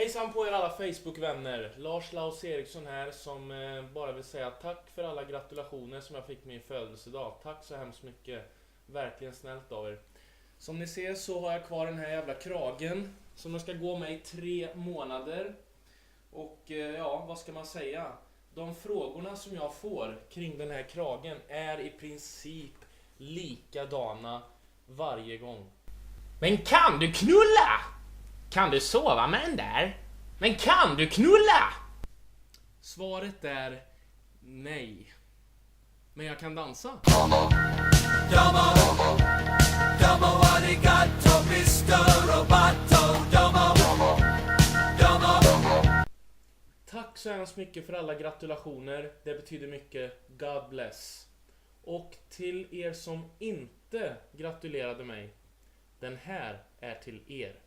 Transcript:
Hejsan på er alla Facebook-vänner. Lars Laus Eriksson här som bara vill säga tack för alla gratulationer som jag fick min födelsedag. Tack så hemskt mycket. Verkligen snällt av er. Som ni ser så har jag kvar den här jävla kragen som jag ska gå med i 3 månader. Och ja, vad ska man säga? De frågorna som jag får kring den här kragen är i princip likadana varje gång. Men kan du knulla? Kan du sova med den där? Men kan du knulla? Svaret är nej. Men jag kan dansa. Tack så hemskt mycket för alla gratulationer. Det betyder mycket. God bless. Och till er som inte gratulerade mig, den här är till er.